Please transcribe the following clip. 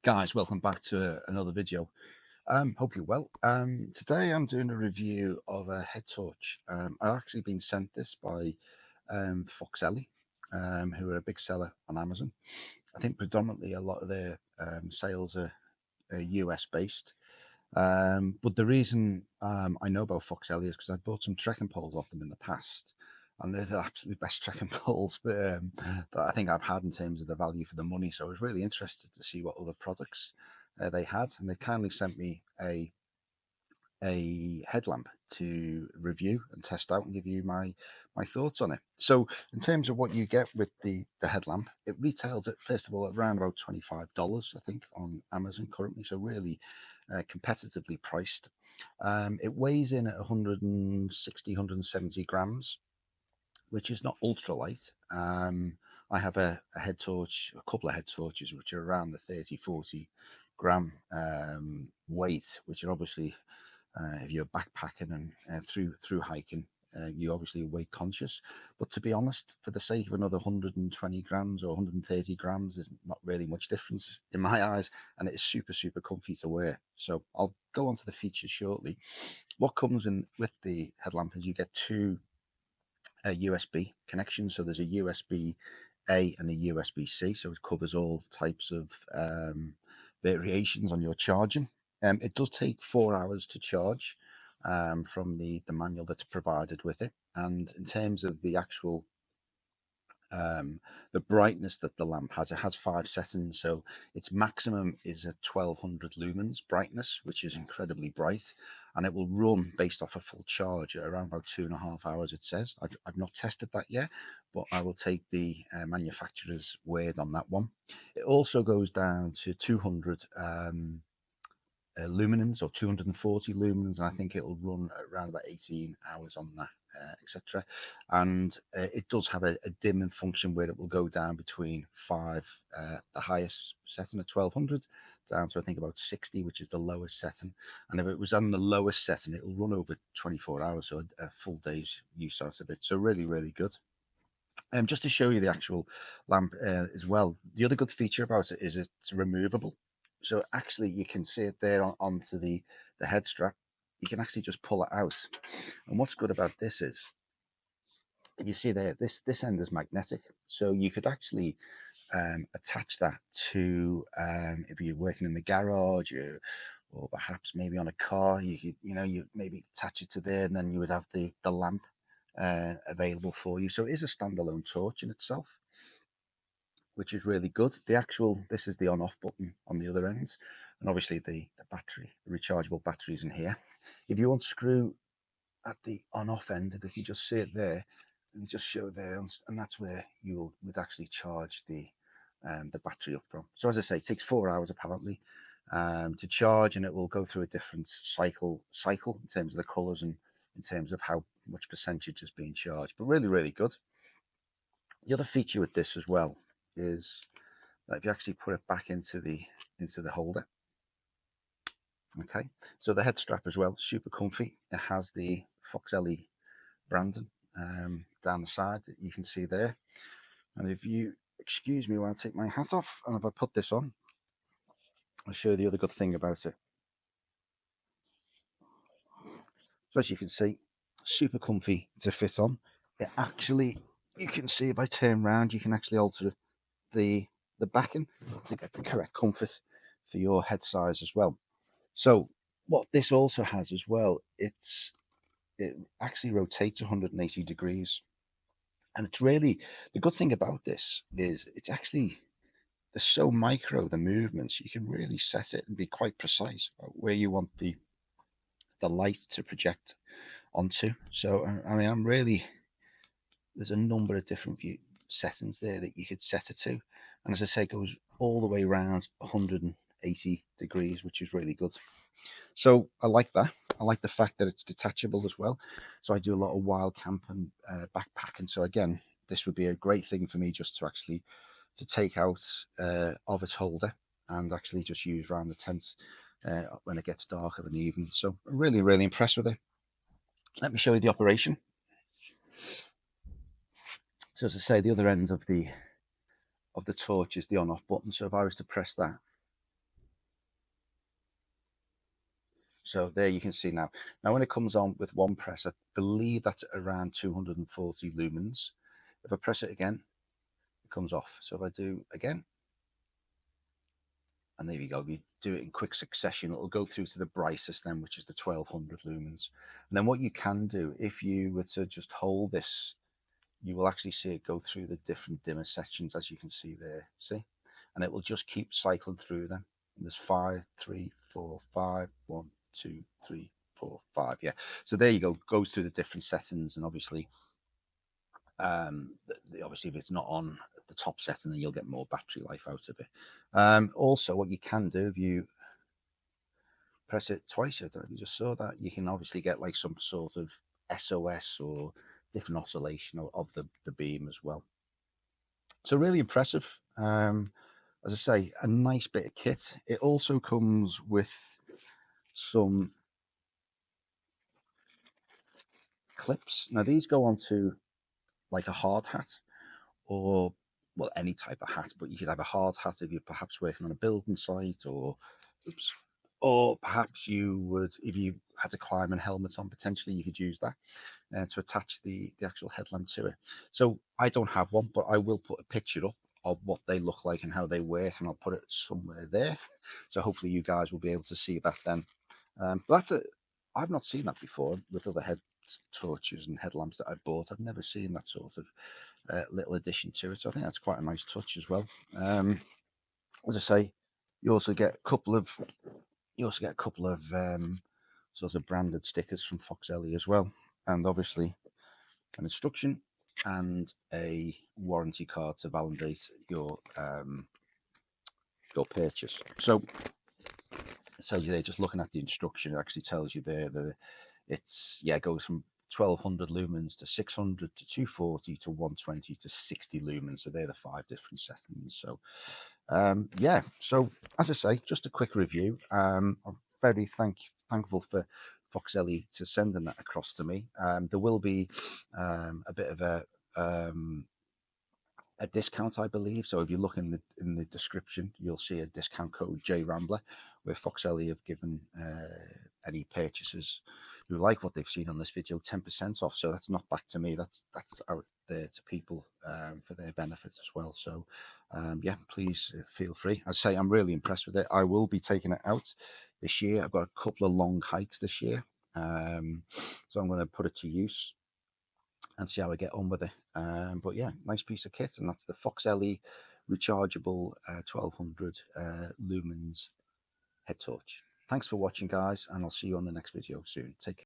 Guys, welcome back to another video. Hope you're well. Today I'm doing a review of a head torch. I've actually been sent this by Foxelli, who are a big seller on Amazon. I think predominantly a lot of their sales are US based. But the reason I know about Foxelli is because I bought some trekking poles off them in the past. And they're the absolute best trekking poles that I think I've had in terms of the value for the money. So I was really interested to see what other products they had, and they kindly sent me a headlamp to review and test out and give you my thoughts on it. So in terms of what you get with the headlamp, it retails at, first of all, at around about $25, I think, on Amazon currently. So really competitively priced. It weighs in at 160, 170 grams, which is not ultralight. I have a head torch, a couple of head torches, which are around the 30, 40 gram weight, which are obviously, if you're backpacking and through hiking, you obviously are weight conscious. But to be honest, for the sake of another 120 grams or 130 grams, there's not really much difference in my eyes, and it is super, super comfy to wear. So I'll go on to the features shortly. What comes in with the headlamp is you get two USB connections. So there's a USB-A and a USB-C, so it covers all types of variations on your charging. It does take 4 hours to charge from the manual that's provided with it. And in terms of the actual the brightness that the lamp has, it has 5 settings. So its maximum is a 1200 lumens brightness, which is incredibly bright, and it will run based off a full charge at around about 2.5 hours, it says. I've not tested that yet, but I will take the manufacturer's word on that one. It also goes down to 200 lumens, or 240 lumens, and I think it'll run around about 18 hours on that, etc. And it does have a dimming function where it will go down between 5, the highest setting at 1200, down to I think about 60, which is the lowest setting. And if it was on the lowest setting, it will run over 24 hours, so a full day's use out of it. So really, really good. Just to show you the actual lamp as well, the other good feature about it is it's removable. So actually you can see it there onto the head strap. You can actually just pull it out. And what's good about this is, you see there, this end is magnetic. So you could actually attach that to, if you're working in the garage, or perhaps maybe on a car, you maybe attach it to there, and then you would have the lamp available for you. So it is a standalone torch in itself, which is really good. This is the on-off button on the other end, and obviously the battery, the rechargeable batteries in here. If you unscrew at the on-off end, if you can just see it there, and just show there, and that's where you would actually charge the battery up from. So as I say, it takes 4 hours apparently to charge, and it will go through a different cycle in terms of the colors and in terms of how much percentage is being charged. But really, really good. The other feature with this as well is that if you actually put it back into the holder, okay, so the head strap as well, super comfy. It has the Foxelli branding down the side that you can see there. And if you excuse me while I take my hat off, and if I put this on, I'll show you the other good thing about it. So as you can see, super comfy to fit on. It actually, you can see if I turn around, you can actually alter the backing to get the correct comfort for your head size as well. So what this also has as well, it actually rotates 180 degrees. And it's really, the good thing about this is it's actually, they're so micro, the movements, you can really set it and be quite precise about where you want the light to project onto. So I mean, there's a number of different view settings there that you could set it to, and as I say, it goes all the way around 180 degrees, which is really good. So I like that. I like the fact that it's detachable as well. So I do a lot of wild camp and backpacking, so again, this would be a great thing for me just to actually take out of its holder and actually just use around the tent when it gets dark of an evening. So I'm really, really impressed with it. Let me show you the operation. So as I say, the other end of the torch is the on-off button. So if I was to press that, So there you can see now. Now when it comes on with one press, I believe that's around 240 lumens. If I press it again, it comes off. So if I do again, and there you go, you do it in quick succession, it'll go through to the brightest then, which is the 1200 lumens. And then what you can do, if you were to just hold this, you will actually see it go through the different dimmer sections, as you can see there, see? And it will just keep cycling through them. And there's 5, 3, 4, 5, 1, 2, 3, 4, 5. Yeah. So there you go, goes through the different settings, and obviously, obviously if it's not on the top setting, then you'll get more battery life out of it. Also, what you can do, if you press it twice, I don't know if you just saw that, you can obviously get like some sort of SOS or different oscillation of the beam as well. So really impressive. As I say, a nice bit of kit. It also comes with some clips. Now these go onto like a hard hat, or well, any type of hat, but you could have a hard hat if you're perhaps working on a building site, or oops, or perhaps you would, if you had to climb and helmet on, potentially you could use that to attach the actual headlamp to it. So I don't have one, but I will put a picture up of what they look like and how they work, and I'll put it somewhere there. So hopefully you guys will be able to see that then. But I've not seen that before with other head torches and headlamps that I've bought. I've never seen that sort of little addition to it. So I think that's quite a nice touch as well. As I say, you also get a couple of sort of branded stickers from Foxelli as well, and obviously an instruction and a warranty card to validate your purchase. So it tells you there, just looking at the instruction, it actually tells you there that it's, yeah, it goes from 1200 lumens to 600 to 240 to 120 to 60 lumens. So they're the 5 different settings. So yeah, so as I say, just a quick review. I'm very thankful for Foxelli to sending that across to me. There will be a bit of a discount, I believe. So if you look in the description, you'll see a discount code JRambler, where Foxelli have given any purchasers who like what they've seen on this video 10% off. So that's not back to me. That's out there to people for their benefits as well. So yeah, please feel free. I say I'm really impressed with it. I will be taking it out this year. I've got a couple of long hikes this year, so I'm going to put it to use and see how I get on with it. But yeah, nice piece of kit, and that's the Foxelli rechargeable 1200 lumens head torch. Thanks for watching, guys, and I'll see you on the next video soon. Take care.